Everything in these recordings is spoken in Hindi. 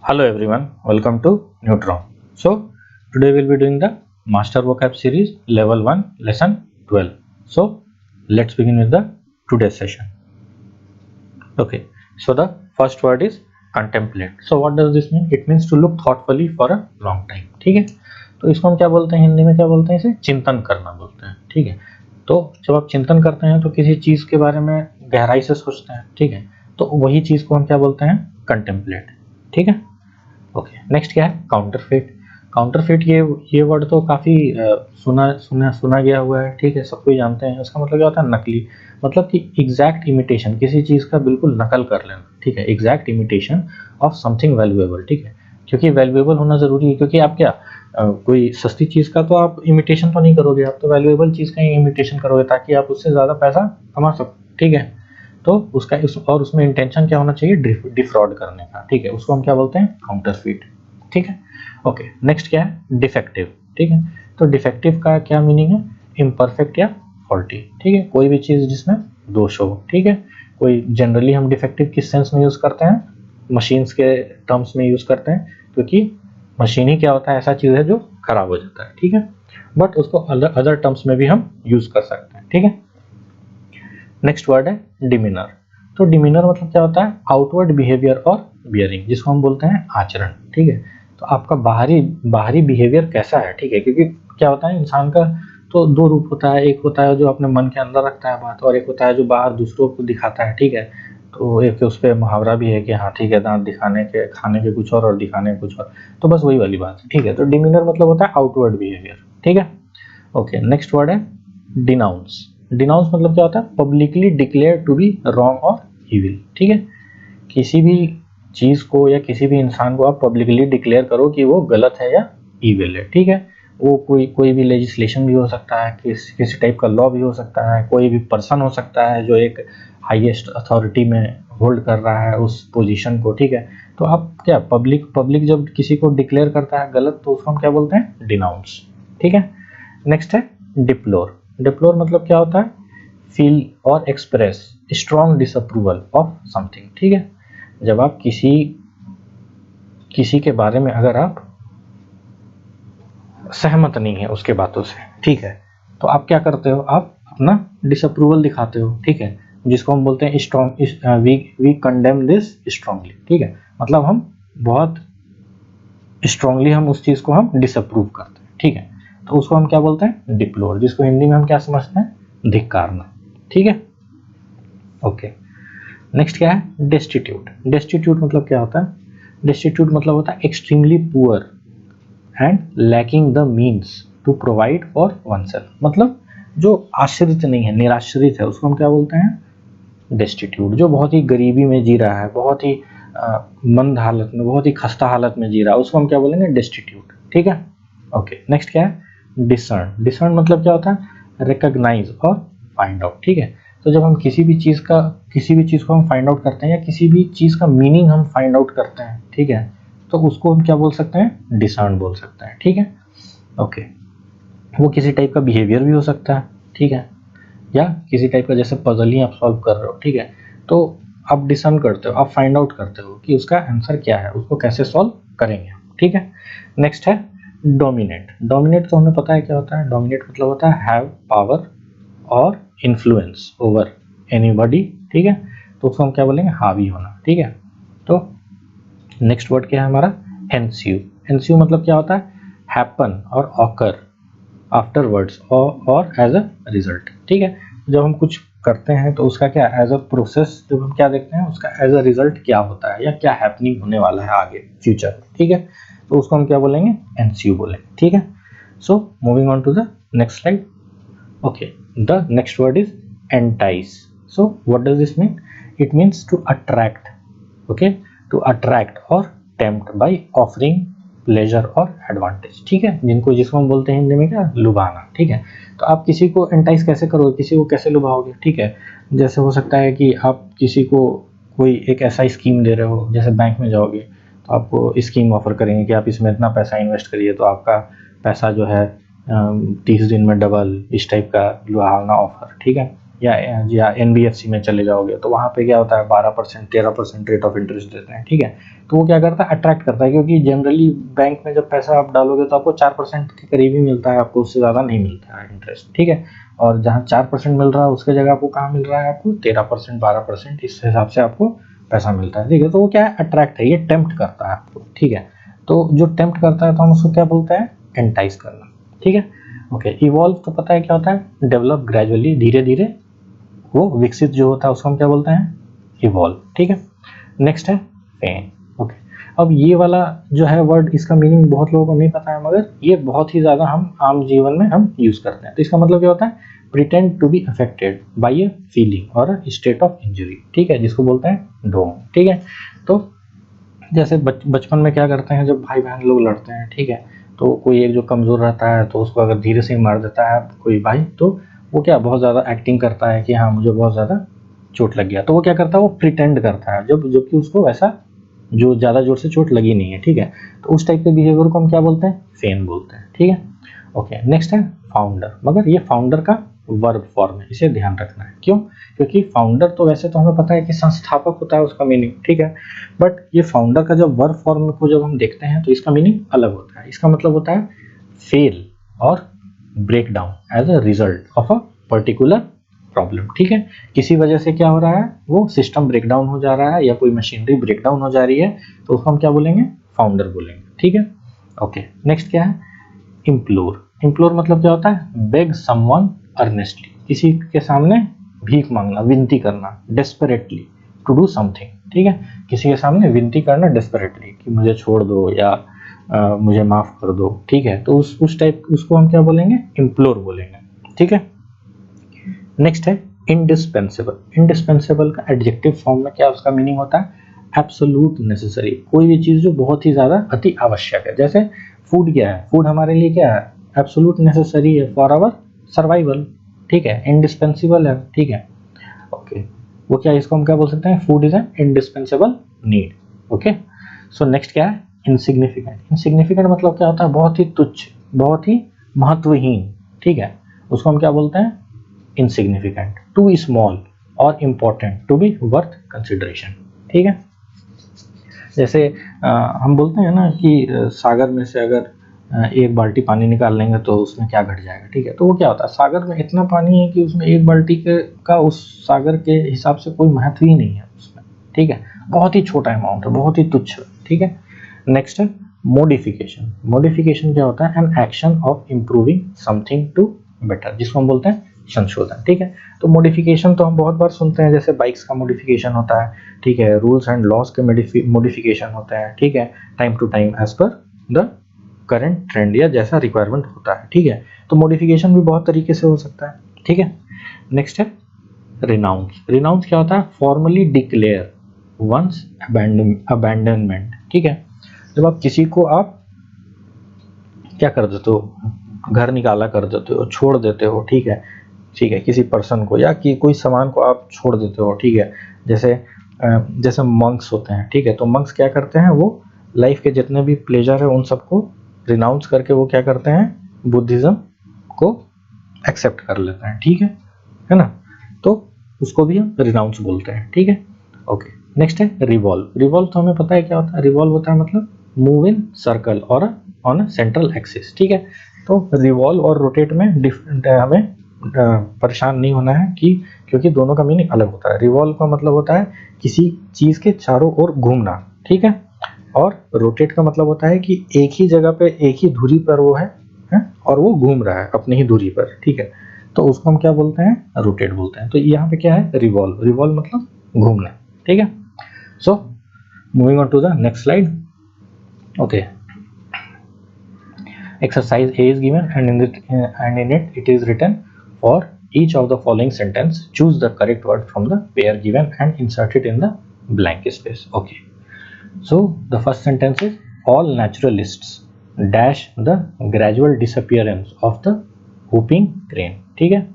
Hello everyone, welcome to Neutron. So today we'll be doing the Master Vocab series level 1 lesson 12. So let's begin with the today's session. Okay, so the first word is contemplate. So what does this mean? It means to look thoughtfully for a long time. ठीक है, तो इसको हम क्या बोलते हैं, हिंदी में क्या बोलते हैं, इसे चिंतन करना बोलते हैं. ठीक है, तो जब आप चिंतन करते हैं तो किसी चीज के बारे में गहराई से सोचते हैं. ठीक है, तो वही चीज को हम क्या बोलते हैं, कंटेम्पलेट. ठीक है. ओके, नेक्स्ट क्या है, काउंटरफेट. काउंटरफेट ये वर्ड तो काफ़ी सुना गया हुआ है. ठीक है, सब कोई जानते हैं. उसका मतलब क्या होता है, नकली. मतलब कि एग्जैक्ट इमिटेशन, किसी चीज़ का बिल्कुल नकल कर लेना. ठीक है, exact imitation of something valuable. ठीक है, क्योंकि वैल्यूएबल होना ज़रूरी है, क्योंकि आप क्या कोई सस्ती चीज़ का तो आप इमिटेशन तो नहीं करोगे, आप तो वैल्यूएबल चीज़ का ही इमिटेशन करोगे ताकि आप उससे ज़्यादा पैसा कमा सको. ठीक है, तो उसका और उसमें इंटेंशन क्या होना चाहिए, डिफ्रॉड करने का. ठीक है, उसको हम क्या बोलते हैं, काउंटरफीट. ठीक है. ओके, नेक्स्ट क्या है, डिफेक्टिव. ठीक है, तो डिफेक्टिव का क्या मीनिंग है, इम्परफेक्ट या फॉल्टी. ठीक है, कोई भी चीज़ जिसमें दोष हो. ठीक है, कोई जनरली हम डिफेक्टिव किस सेंस में यूज़ करते हैं, मशीन्स के टर्म्स में यूज़ करते हैं, क्योंकि मशीन ही क्या होता है, ऐसा चीज़ है जो खराब हो जाता है. ठीक है, बट उसको अदर टर्म्स में भी हम यूज़ कर सकते हैं. ठीक है. नेक्स्ट वर्ड है डिमीनर. तो डिमीनर मतलब क्या होता है, आउटवर्ड बिहेवियर और बियरिंग, जिसको हम बोलते हैं आचरण. ठीक है, तो आपका बाहरी बिहेवियर कैसा है. ठीक है, क्योंकि क्या होता है, इंसान का तो दो रूप होता है. एक होता है जो अपने मन के अंदर रखता है बात, और एक होता है जो बाहर दूसरों को दिखाता है. ठीक है, तो एक उस पर मुहावरा भी है कि हाँ ठीक है, दांत दिखाने के, खाने के कुछ और दिखाने के कुछ और. तो बस वही वाली बात है. ठीक है, तो डिमीनर मतलब होता है आउटवर्ड बिहेवियर. ठीक है. ओके, नेक्स्ट वर्ड है डिनाउंस. डिनाउंस मतलब क्या होता है, publicly declare to be wrong और इविल. ठीक है, किसी भी चीज़ को या किसी भी इंसान को आप पब्लिकली डिक्लेयर करो कि वो गलत है या इविल है. ठीक है, वो कोई भी लेजिस्लेशन भी हो सकता है, किसी टाइप का लॉ भी हो सकता है, कोई भी पर्सन हो सकता है जो एक हाईएस्ट अथॉरिटी में होल्ड कर रहा है उस पोजीशन को. ठीक है, तो आप क्या पब्लिक जब किसी को डिक्लेयर करता है गलत, तो उसको हम क्या बोलते हैं, डिनाउंस. ठीक है. नेक्स्ट है डिप्लोर. डिप्लोर मतलब क्या होता है, फील और express strong disapproval of something. ठीक है, जब आप किसी के बारे में अगर आप सहमत नहीं है उसके बातों से, ठीक है, तो आप क्या करते हो, आप अपना डिसअप्रूवल दिखाते हो. ठीक है, जिसको हम बोलते हैं strong, we condemn this strongly. ठीक है, मतलब हम बहुत स्ट्रांगली हम उस चीज को हम डिसअप्रूव करते हैं. ठीक है, तो उसको हम क्या बोलते हैं, डिप्लोर, जिसको हिंदी में हम क्या समझते हैं, धिक्कारना. ठीक है. ओके, नेक्स्ट क्या है, डेस्टिट्यूट. डेस्टिट्यूट मतलब क्या होता है, डेस्टिट्यूट मतलब होता है extremely poor and lacking the means to provide for oneself. मतलब जो आश्रित नहीं है, निराश्रित है, उसको हम क्या बोलते हैं, डेस्टिट्यूट. जो बहुत ही गरीबी में जी रहा है, बहुत ही मंद हालत में, बहुत ही खस्ता हालत में जी रहा है, उसको हम क्या बोलेंगे, डेस्टिट्यूट. ठीक है. ओके, नेक्स्ट क्या है, डिसर्न. डिसर्न मतलब क्या होता है, रिकॉग्नाइज और फाइंड आउट. ठीक है, तो जब हम किसी भी चीज़ को हम फाइंड आउट करते हैं, या किसी भी चीज़ का मीनिंग हम फाइंड आउट करते हैं, ठीक है, तो उसको हम क्या बोल सकते हैं, डिसर्न बोल सकते हैं. ठीक है. ओके, वो किसी टाइप का बिहेवियर भी हो सकता है. ठीक है, या किसी टाइप का, जैसे पजल ही आप सॉल्व कर रहे हो. ठीक है, तो आप डिसर्न करते हो, आप फाइंड आउट करते हो कि उसका आंसर क्या है, उसको कैसे सॉल्व करेंगे. ठीक है. नेक्स्ट है डोमिनेट. डोमिनेट तो हमें पता है क्या होता है, डोमिनेट मतलब होता है हैव पावर और इन्फ्लुएंस ओवर एनीबॉडी. ठीक है, तो उसको हम क्या बोलेंगे, हावी होना. ठीक है, तो नेक्स्ट वर्ड क्या है हमारा, एनस्यू. एनस्यू मतलब क्या होता है, हैपन और ऑकर आफ्टरवर्ड्स और एज अ रिजल्ट. ठीक है, जब हम कुछ करते हैं तो उसका क्या, एज अ प्रोसेस जब हम क्या देखते हैं, उसका एज अ रिजल्ट क्या होता है, या क्या हैपनिंग होने वाला है आगे फ्यूचर. ठीक है, तो उसको हम क्या बोलेंगे, एनस्यू बोलेंगे. ठीक है. So moving on to the next slide. Okay, the next word is entice. So what does this mean, it means to attract. Okay, to attract और टेम्प्ट बाय ऑफरिंग प्लेजर और एडवांटेज. ठीक है, जिसको हम बोलते हैं हिंदी में क्या, लुभाना. ठीक है, तो आप किसी को एंटाइस कैसे करोगे, किसी को कैसे लुभाओगे. ठीक है, जैसे हो सकता है कि आप किसी को कोई एक ऐसा स्कीम दे रहे हो, जैसे बैंक में जाओगे तो आपको स्कीम ऑफर करेंगे कि आप इसमें इतना पैसा इन्वेस्ट करिए तो आपका पैसा जो है 30 दिन में डबल, इस टाइप का लुभावना ऑफर. ठीक है, या NBFC में चले जाओगे तो वहाँ पे क्या होता है 12% 13% रेट ऑफ इंटरेस्ट देते हैं, ठीक है। तो वो क्या करता है, अट्रैक्ट करता है, क्योंकि जनरली बैंक में जब पैसा आप डालोगे तो आपको 4% के करीब ही मिलता है, आपको उससे ज़्यादा नहीं मिलता है इंटरेस्ट, ठीक है। और जहाँ 4% मिल रहा है उसके जगह आपको कहाँ मिल रहा है, आपको 13% 12% इस हिसाब से आपको पैसा मिलता है, ठीक है। तो वो क्या है, अट्रैक्ट है, ये टेम्प्ट करता है आपको, ठीक है। तो जो टेम्प्ट करता है तो हम उसको क्या बोलते हैं, एंटाइज करना, ठीक है। ओके, इवॉल्व तो पता है क्या होता है, डेवलप ग्रेजुअली, धीरे धीरे वो विकसित जो होता है उसको हम क्या बोलते हैं, इवॉल्व, ठीक है। नेक्स्ट है फेन। ओके, अब ये वाला जो है वर्ड, इसका मीनिंग बहुत लोगों को नहीं पता है, मगर ये बहुत ही ज़्यादा हम आम जीवन में हम यूज़ करते हैं। तो इसका मतलब क्या होता है, pretend to be affected by a feeling और अ स्टेट ऑफ इंजरी, ठीक है, जिसको बोलते हैं डोम, ठीक है। तो जैसे बचपन में क्या करते हैं, जब भाई बहन लोग लड़ते हैं, ठीक है, तो कोई एक जो कमज़ोर रहता है तो उसको अगर धीरे से ही मार देता है कोई भाई, तो वो क्या बहुत ज़्यादा एक्टिंग करता है कि हाँ मुझे बहुत ज़्यादा चोट लग गया, तो वो क्या करता है, वो प्रिटेंड करता है, जबकि उसको वैसा जो ज़्यादा जोर से चोट लगी नहीं है, ठीक है। तो उस टाइप के बिहेवियर को हम क्या बोलते हैं, फेन बोलते हैं, ठीक है। ओके, नेक्स्ट है फाउंडर, मगर ये फाउंडर का वर्ब फॉर्म है, इसे ध्यान रखना है। क्यों? क्योंकि फाउंडर तो वैसे तो हमें पता है कि संस्थापक होता है उसका मीनिंग, ठीक है, बट ये फाउंडर का जब वर्ब फॉर्म को जब हम देखते हैं तो इसका मीनिंग अलग होता है। इसका मतलब होता है फेल और break down as a result of a particular problem, ठीक है। किसी वजह से क्या हो रहा है, वो सिस्टम ब्रेक डाउन हो जा रहा है या कोई मशीनरी ब्रेक डाउन हो जा रही है, तो उसको हम क्या बोलेंगे, फाउंडर बोलेंगे, ठीक है। ओके, नेक्स्ट क्या है, इम्प्लोर। इम्प्लोर मतलब क्या होता है, बेग समवन अर्नेस्टली, किसी के सामने भीख मांगना, विनती करना, डेस्परेटली टू डू समथिंग, ठीक है। किसी के सामने विनती करना डेस्परेटली कि मुझे छोड़ दो या मुझे माफ कर दो, ठीक है। तो उस टाइप उसको हम क्या बोलेंगे, इम्प्लोर बोलेंगे, ठीक है। नेक्स्ट है इंडिस्पेंसेबल। इंडिस्पेंसेबल का एडजेक्टिव फॉर्म में क्या उसका मीनिंग होता है, एब्सोल्यूट नेसेसरी, कोई भी चीज़ जो बहुत ही ज़्यादा अति आवश्यक है। जैसे फूड क्या है, फूड हमारे लिए क्या है, एब्सोल्यूट नेसेसरी है फॉर आवर सर्वाइवल, ठीक है, इंडिस्पेंसिबल है, ठीक है। ओके, वो क्या, इसको हम क्या बोल सकते हैं, food is an indispensable need. Okay, so next क्या है, इनसिग्निफिकेंट। इनसिग्निफिकेंट मतलब क्या होता है, बहुत ही तुच्छ, बहुत ही महत्वहीन, ठीक है, उसको हम क्या बोलते हैं, इनसिग्निफिकेंट, टू स्मॉल और important to be worth consideration, ठीक है। जैसे हम बोलते हैं ना कि सागर में से अगर एक बाल्टी पानी निकाल लेंगे तो उसमें क्या घट जाएगा, ठीक है। तो वो क्या होता है, सागर में इतना पानी है कि उसमें एक बाल्टी का उस सागर के हिसाब से कोई महत्व ही नहीं है उसमें, ठीक है, बहुत ही छोटा अमाउंट है, बहुत ही तुच्छ, ठीक है। नेक्स्ट है मॉडिफिकेशन। मॉडिफिकेशन क्या होता है, an action of improving something to better, जिसको हम बोलते हैं संशोधन, ठीक है। तो मॉडिफिकेशन तो हम बहुत बार सुनते हैं, जैसे बाइक्स का मॉडिफिकेशन होता है, ठीक है, रूल्स एंड लॉज के मॉडिफिकेशन होते हैं, ठीक है, time to time as per the current trend या जैसा रिक्वायरमेंट होता है, ठीक है। तो मॉडिफिकेशन भी बहुत तरीके से हो सकता है, ठीक है। नेक्स्ट है रिनाउंस। रिनाउंस क्या होता है, फॉर्मली डिक्लेयर वंस अबैंडनमेंट, ठीक है। जब आप किसी को आप क्या कर देते हो, घर निकाला कर देते हो, छोड़ देते हो, ठीक है, ठीक है, किसी पर्सन को या कि कोई सामान को आप छोड़ देते हो, ठीक है। जैसे मंक्स होते हैं, ठीक है, तो मंक्स क्या करते हैं, वो लाइफ के जितने भी प्लेजर है उन सबको रिनाउंस करके वो क्या करते हैं, बुद्धिज्म को एक्सेप्ट कर लेते हैं, ठीक है ना। तो उसको भी हम रिनाउंस बोलते हैं, ठीक है। ओके, नेक्स्ट है रिवॉल्व। रिवॉल्व तो हमें पता है क्या होता है, रिवॉल्व होता है मतलब मूव इन सर्कल और ऑन अ सेंट्रल एक्सिस, ठीक है। तो रिवॉल्व और रोटेट में हमें परेशान नहीं होना है क्योंकि दोनों का मीनिंग अलग होता है। रिवॉल्व का मतलब होता है किसी चीज के चारों ओर घूमना, ठीक है, और रोटेट का मतलब होता है कि एक ही जगह पे एक ही धुरी पर वो है और वो घूम रहा है अपनी ही धुरी पर, ठीक है। तो उसको हम क्या बोलते हैं, रोटेट बोलते हैं। तो यहाँ पे क्या है, रिवॉल्व। रिवॉल्व मतलब घूमना, ठीक है। So moving on to the next slide. Okay, exercise A is given and in it it is written, for each of the following sentence choose the correct word from the pair given and insert it in the blank space. Okay, so the first sentence is all naturalists dash the gradual disappearance of the whooping crane, ठीक है।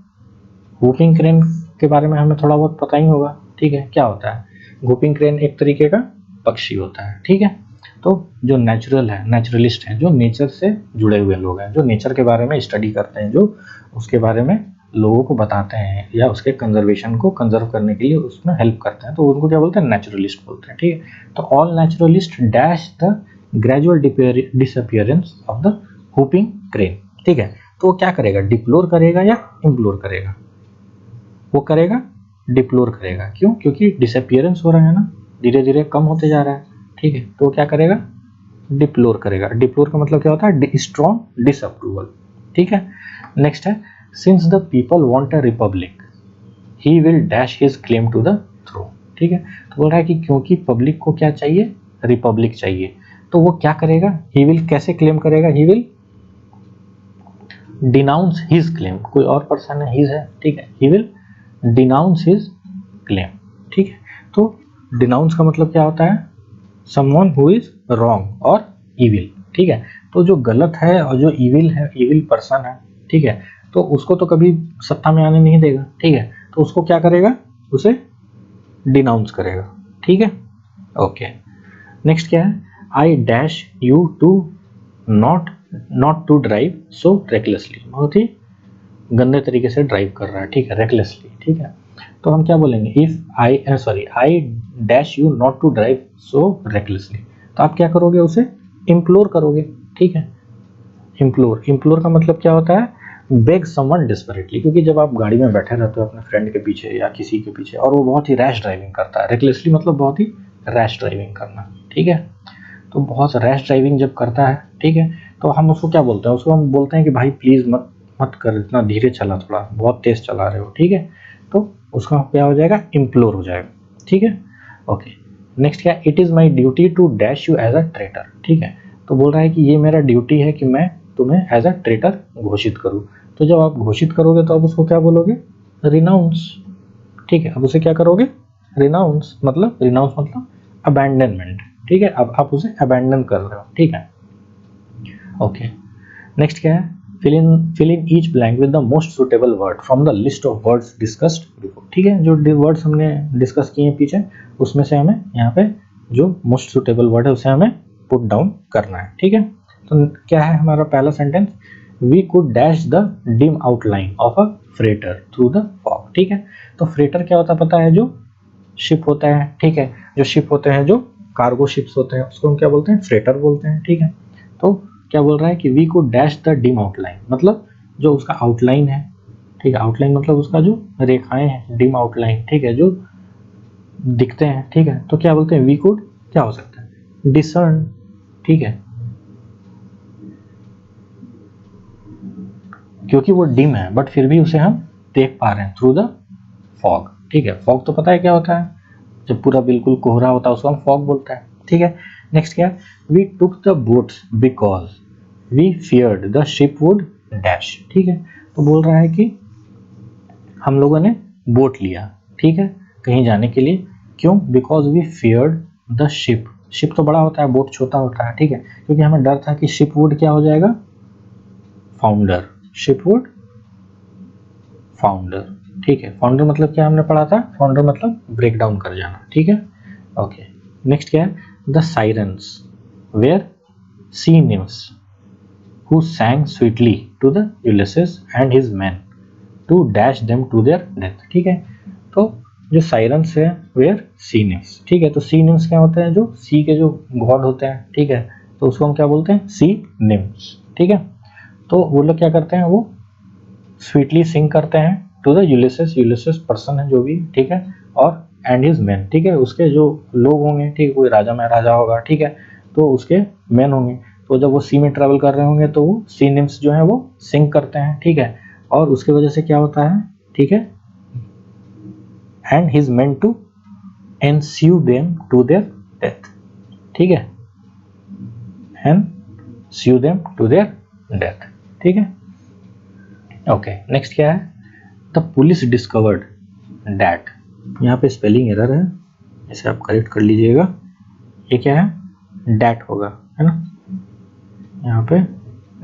whooping crane के बारे में हमें थोड़ा बहुत पता ही होगा, ठीक है, क्या होता है, whooping crane एक तरीके का पक्षी होता है, ठीक है। तो जो नेचुरलिस्ट हैं, जो नेचर से जुड़े हुए लोग हैं, जो नेचर के बारे में स्टडी करते हैं, जो उसके बारे में लोगों को बताते हैं या उसके कंजर्वेशन को कंजर्व करने के लिए उसमें हेल्प करते हैं, तो उनको क्या बोलते हैं, नेचुरलिस्ट बोलते हैं। ठीक है, तो all naturalist dash the gradual disappearance of the whooping crane. ठीक है, तो वो क्या करेगा, डिप्लोर करेगा या इम्प्लोर करेगा, वो करेगा डिप्लोर करेगा। क्यों, क्योंकि डिसअपियरेंस हो रहा है ना, धीरे धीरे कम होते जा रहा है। ठीक है, तो वो क्या करेगा, डिप्लोर करेगा। डिप्लोर का मतलब क्या होता है, स्ट्रॉन्ग डिसअप्रूवल। ठीक है, नेक्स्ट है, since the people want a republic he will dash his claim to the throne. ठीक है, तो बोल रहा है कि क्योंकि पब्लिक को क्या चाहिए, रिपब्लिक चाहिए, तो वो क्या करेगा, ही विल कैसे क्लेम करेगा, he will denounce his claim, कोई और पर्सन है, हिज है। ठीक है, he will denounce his claim. ठीक है, तो डिनाउंस का मतलब क्या होता है, समवन हु इज रॉन्ग और इविल। ठीक है, तो जो गलत है और जो इविल है, इविल पर्सन है, ठीक है, तो उसको तो कभी सत्ता में आने नहीं देगा। ठीक है, तो उसको क्या करेगा, उसे डिनाउंस करेगा। ठीक है, ओके, नेक्स्ट क्या है, I dash you to not to drive so recklessly, बहुत ही गंदे तरीके से ड्राइव कर रहा है। ठीक है, रेकलेसली। ठीक है, तो हम क्या बोलेंगे, if I dash you not to drive so recklessly, तो आप क्या करोगे, उसे इम्प्लोर करोगे। ठीक है, इम्प्लोर का मतलब क्या होता है, बेग समवन डेस्परेटली, क्योंकि जब आप गाड़ी में बैठे रहते हो अपने फ्रेंड के पीछे या किसी के पीछे और वो बहुत ही रैश ड्राइविंग करता है, रेकलेसली मतलब बहुत ही रैश ड्राइविंग करना। ठीक है, तो बहुत रैश ड्राइविंग जब करता है, ठीक है, तो हम उसको क्या बोलते हैं, उसको हम बोलते हैं कि भाई प्लीज मत कर, इतना धीरे चला, थोड़ा बहुत तेज चला रहे हो। ठीक है, तो उसका क्या हो जाएगा, इम्प्लोर हो जाएगा। ठीक है, ओके, नेक्स्ट क्या, it is my duty to dash you as a traitor. ठीक है, तो बोल रहा है कि ये मेरा ड्यूटी है कि मैं तुम्हें एज अ ट्रेटर घोषित करूं। तो जब आप घोषित करोगे तो आप उसको क्या बोलोगे, रिनाउंस। ठीक है, अब उसे क्या करोगे, रिनाउंस मतलब अबैंडनमेंट। ठीक है, अब आप उसे अबैंडन कर रहे हो। ठीक है, ओके, नेक्स्ट क्या है, fill in each blank with the most suitable word from the list of words discussed before। ठीक है, जो वर्ड्स हमने डिस्कस किए हैं पीछे, उसमें से हमें यहाँ पे जो मोस्ट सुटेबल वर्ड है उसे हमें पुट डाउन करना है। ठीक है, तो क्या है हमारा पहला sentence, we could dash the dim outline of a freighter through the fog. ठीक है, तो फ्रेटर क्या होता है पता है, जो शिप होता है। ठीक है, जो शिप होते हैं, जो कार्गो शिप्स होते हैं, उसको हम क्या बोलते हैं, फ्रेटर बोलते हैं। ठीक है, तो क्या बोल रहा है कि वी को डैश द डिम आउटलाइन, मतलब जो उसका आउटलाइन है। ठीक है, आउटलाइन मतलब उसका जो रेखाएं हैं, डिम आउटलाइन। ठीक है, जो दिखते हैं। ठीक है, तो क्या बोलते हैं, वी कुड क्या हो सकता है, डिसर्न। ठीक है, क्योंकि वो डिम है बट फिर भी उसे हम देख पा रहे हैं थ्रू द फॉग। ठीक है, फॉग तो पता है क्या होता है, जब पूरा बिल्कुल कोहरा होता है उसको हम फॉग बोलते हैं। ठीक है, नेक्स्ट क्या, we took the boats because we feared the ship would dash. ठीक है, तो बोल रहा है कि हम लोगों ने बोट लिया, ठीक है, कहीं जाने के लिए। क्यों, because we feared the ship, ship तो बड़ा होता है, बोट छोटा होता है। ठीक है, क्योंकि हमें डर था कि शिप वुड क्या हो जाएगा, फाउंडर, शिप वुड फाउंडर। ठीक है, फाउंडर मतलब क्या हमने पढ़ा था, फाउंडर मतलब ब्रेक डाउन कर जाना। ठीक है, ओके, नेक्स्ट क्या है, the sirens were sea nymphs who sang sweetly to the Ulysses and his men to dash them to their death। ठीक है, तो जो साइरेंस है वेयर सी निम्स। ठीक है, तो सी निम्स क्या होते हैं, जो सी के जो गॉड होते हैं। ठीक है, तो उसको हम क्या बोलते हैं, सी निम्स। ठीक है, तो वो लोग क्या करते हैं, वो स्वीटली सिंग करते हैं टू द यूलिसेस पर्सन है जो भी। ठीक है, और एंड हिज मैन। ठीक है, उसके जो लोग होंगे, ठीक है, कोई राजा महाराजा होगा। ठीक है, तो उसके मैन होंगे, तो जब वो सी में ट्रैवल कर रहे होंगे तो वो सी निम्स जो है वो सिंग करते हैं। ठीक है, और उसके वजह से क्या होता है, ठीक है, and his men to ensue them to their death. ठीक है, ensue them to their death. ठीक है, ओके, नेक्स्ट क्या है, द पुलिस डिस्कवर्ड डैट, यहाँ पे स्पेलिंग एरर है, इसे आप करेक्ट कर लीजिएगा। ये क्या है, डैट होगा, है ना, यहाँ पे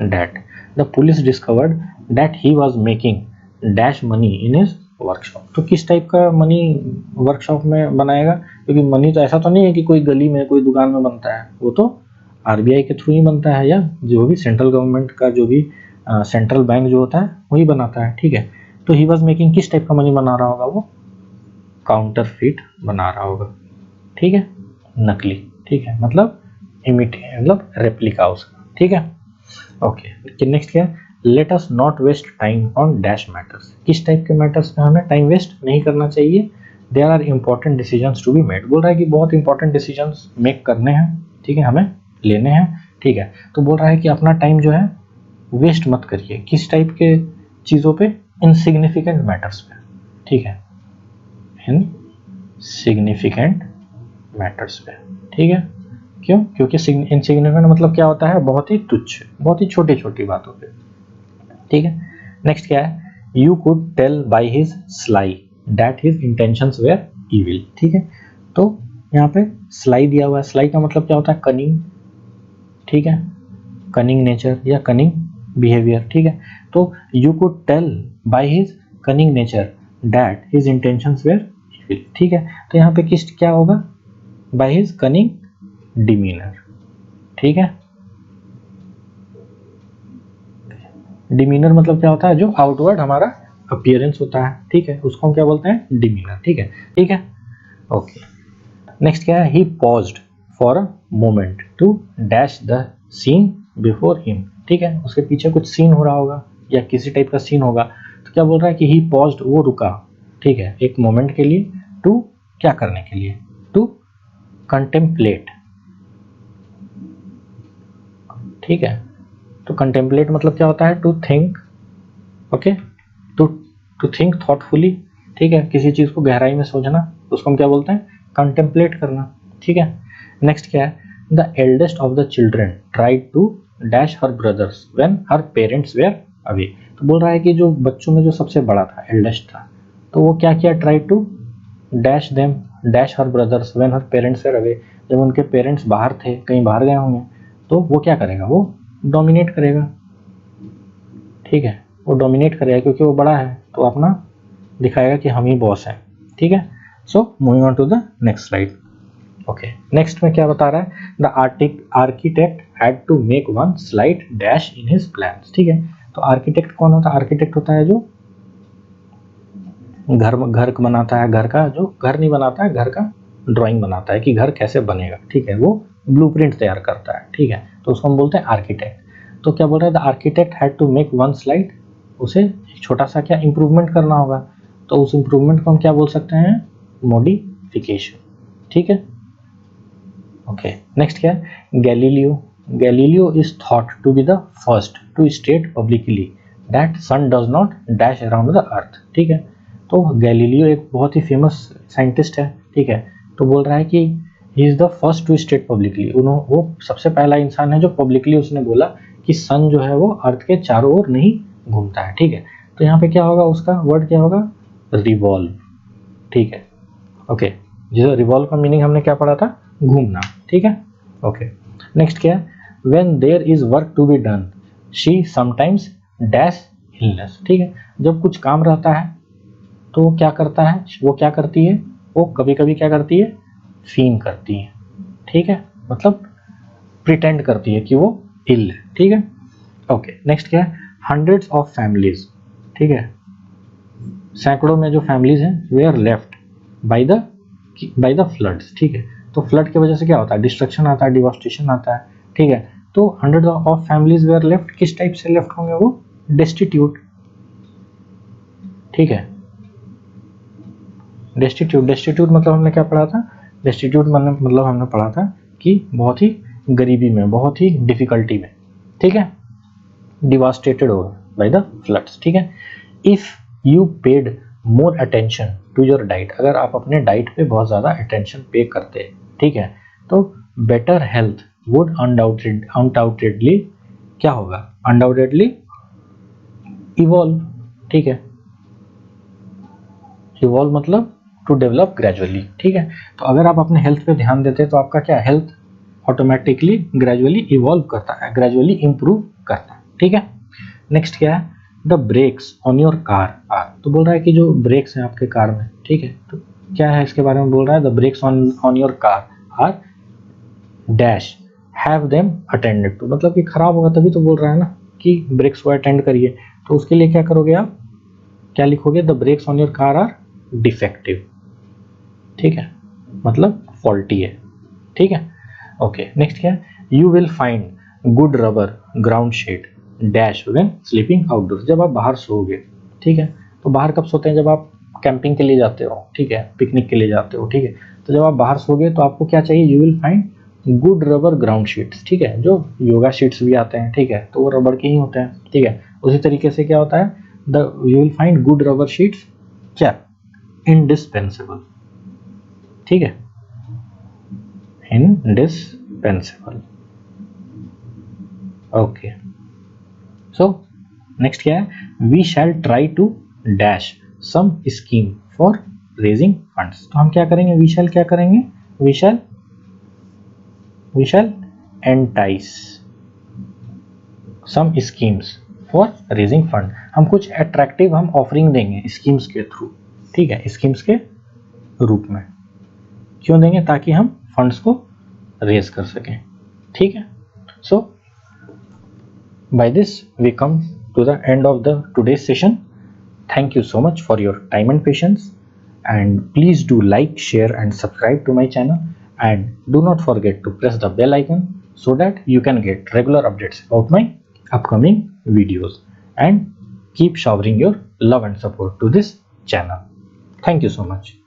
that. The police discovered that he was making dash money in his workshop. तो किस टाइप का मनी वर्कशॉप में बनाएगा, क्योंकि मनी तो ऐसा तो नहीं है कि कोई गली में कोई दुकान में बनता है, वो तो आरबीआई के थ्रू ही बनता है, या जो भी सेंट्रल गवर्नमेंट का जो भी सेंट्रल बैंक जो होता है वही बनाता है। ठीक है, तो ही वॉज मेकिंग किस टाइप का मनी बना रहा होगा, वो काउंटरफीट बना रहा होगा, ठीक है, नकली, ठीक है, मतलब इमिटेट, मतलब रेप्लिका उसका, ठीक है। ओके, नेक्स्ट क्या है, let us not waste time on dash matters, किस टाइप के मैटर्स पे हमें टाइम वेस्ट नहीं करना चाहिए, there are important decisions to be made, बोल रहा है कि बहुत इंपॉर्टेंट डिसीजंस मेक करने हैं, ठीक है, हमें लेने हैं, ठीक है। तो बोल रहा है कि अपना टाइम जो है वेस्ट मत करिए, किस टाइप के चीज़ों पे, इनसिग्निफिकेंट मैटर्स पे, ठीक है, इनसिग्निफिकेंट मैटर्स पे, ठीक है। क्यों? क्योंकि इनसिग्निफिकेंट मतलब क्या होता है, बहुत ही तुच्छ, बहुत ही छोटी छोटी बातों पे, ठीक है। नेक्स्ट क्या है, you could tell by his sly that his intentions were evil, ठीक है। तो यहाँ पे स्लाई दिया हुआ है, स्लाई का मतलब क्या होता है, कनिंग, ठीक है, कनिंग नेचर या कनिंग बिहेवियर, ठीक है। तो you could tell by his cunning nature that his intentions were evil, ठीक है। तो यहाँ पे किस क्या होगा, बाय हिज कनिंग डिमीनर, ठीक है। डिमीनर मतलब क्या होता है, जो आउटवर्ड हमारा अपीयरेंस होता है, ठीक है, उसको हम क्या बोलते हैं, डिमीनर, ठीक है, ठीक है। ओके, नेक्स्ट क्या है, he paused for a moment to dash the scene before him, ठीक है, उसके पीछे कुछ सीन हो रहा होगा या किसी टाइप का सीन होगा, तो क्या बोल रहा है कि ही पॉज्ड, वो रुका, ठीक है, एक मोमेंट के लिए, टू क्या करने के लिए, टू कंटेम्पलेट, ठीक है। तो कंटेम्पलेट मतलब क्या होता है, to think, okay, to to think thoughtfully, ठीक है, किसी चीज़ को गहराई में सोचना, उसको हम क्या बोलते हैं, कंटेम्पलेट करना, ठीक है। नेक्स्ट क्या है, the eldest of the children tried to dash her brothers when her parents were away, तो बोल रहा है कि जो बच्चों में जो सबसे बड़ा था, एल्डेस्ट था, तो वो क्या किया, try to dash them dash her brothers when her parents were away, जब उनके पेरेंट्स बाहर थे, कहीं बाहर गए होंगे, तो वो क्या करेगा, वो डोमिनेट करेगा, ठीक है, वो डोमिनेट करेगा क्योंकि वो बड़ा है, तो अपना दिखाएगा कि हम ही बॉस हैं, ठीक है। So moving on to the next slide. Okay, next में क्या बता रहा है, the architect had to make one slight dash in his plans, ठीक है। तो आर्किटेक्ट कौन होता है, आर्किटेक्ट होता है जो घर बनाता है, घर का जो घर नहीं बनाता है, घर का ड्राइंग बनाता है कि घर कैसे बनेगा, ठीक है, वो ब्लूप्रिंट तैयार करता है, ठीक है, तो उसको हम बोलते हैं आर्किटेक्ट। तो क्या बोल रहा है, the architect had to make one slide, उसे एक छोटा सा क्या इंप्रूवमेंट करना होगा, तो उस इंप्रूवमेंट को हम क्या बोल सकते हैं, मॉडिफिकेशन, ठीक है। ओके, नेक्स्ट क्या है, Galileo is thought to be the first to state publicly that sun does not dash around the earth, ठीक है। तो गैलीलियो एक बहुत ही फेमस साइंटिस्ट है, ठीक है, तो बोल रहा है कि he is the first to state publicly, वो सबसे पहला इंसान है जो पब्लिकली उसने बोला कि सन जो है वो अर्थ के चारों ओर नहीं घूमता है, ठीक है। तो यहाँ पे क्या होगा, उसका वर्ड क्या होगा, रिवॉल्व, ठीक है। ओके, जो रिवॉल्व का मीनिंग हमने क्या पढ़ा था, घूमना, ठीक है। ओके, नेक्स्ट क्या है, when there is work to be done she sometimes dash illness, ठीक है, जब कुछ काम रहता है तो वो क्या करता है, वो क्या करती है, वो कभी कभी क्या करती है, फीन करती है, ठीक है, मतलब प्रिटेंड करती है कि वो इल है, ठीक है। ओके, नेक्स्ट क्या है, हंड्रेड्स ऑफ फैमिलीज, ठीक है, सैकड़ों में जो फैमिलीज हैं, we are left by the floods, ठीक है। तो फ्लड की वजह से क्या होता है, डिस्ट्रक्शन आता है, डिवास्टेशन आता है, ठीक है। तो hundred of families they are left, किस टाइप से लेफ्ट होंगे, वो डेस्टिट्यूट, ठीक है, डेस्टिट्यूट मतलब हमने क्या पढ़ा था, डेस्टिट्यूट मतलब हमने पढ़ा था कि बहुत ही गरीबी में, बहुत ही डिफिकल्टी में, ठीक है, डिवास्टेटेड हो बाय द फ्लड्स, ठीक है। If you paid more attention to your diet, अगर आप अपने डाइट पे बहुत ज़्यादा अटेंशन पे करते, ठीक है, तो बेटर हेल्थ वुड अनडाउटेडली क्या होगा, अनडाउटेडली इवॉल्व, ठीक है, इवॉल्व मतलब टू डेवलप ग्रेजुअली, ठीक है। तो अगर आप अपने हेल्थ पे ध्यान देते हैं तो आपका क्या, हेल्थ ऑटोमेटिकली ग्रेजुअली इवॉल्व करता है, ग्रेजुअली इंप्रूव करता है, ठीक है। नेक्स्ट क्या है, the brakes on your car are, तो बोल रहा है कि जो ब्रेक्स हैं आपके कार में, ठीक है, तो क्या है इसके बारे में बोल रहा है, the brakes on your car are dash have them attended to, मतलब कि खराब होगा तभी तो बोल रहा है ना कि ब्रेक्स को अटेंड करिए, तो उसके लिए क्या करोगे आप, क्या लिखोगे, the brakes on your car are defective, ठीक है, मतलब फॉल्टी है, ठीक है। ओके, नेक्स्ट क्या है, you will find good rubber ground sheet dash when sleeping outdoor, जब आप बाहर सोओगे, ठीक है। तो बाहर कब सोते हैं, जब आप कैंपिंग के लिए जाते हो, ठीक है, पिकनिक के लिए जाते हो, ठीक है। तो जब आप बाहर सोओगे तो आपको क्या चाहिए, you will find good rubber ground sheets, ठीक है, जो योगा शीट्स भी आते हैं, ठीक है, तो वो रबर के ही होते हैं, ठीक है। उसी तरीके से क्या होता है, the you will find good rubber sheets क्या, इंडिस्पेंसिबल, ठीक है, इंडिस्पेंसिबल। ओके, सो नेक्स्ट क्या है, we shall try to dash some scheme for raising funds, तो हम क्या करेंगे, वी शैल क्या करेंगे, we shall entice some schemes for raising fund, हम कुछ अट्रैक्टिव हम ऑफरिंग देंगे स्कीम्स के थ्रू, ठीक है, स्कीम्स के रूप में, क्यों देंगे, ताकि हम फंड्स को रेज कर सकें, ठीक है। सो by this we come to the end of the today's session. Thank you so much for your time and patience, and please do like, share and subscribe to my channel, and do not forget to press the bell icon so that you can get regular updates about my upcoming videos, and keep showering your love and support to this channel. Thank you so much.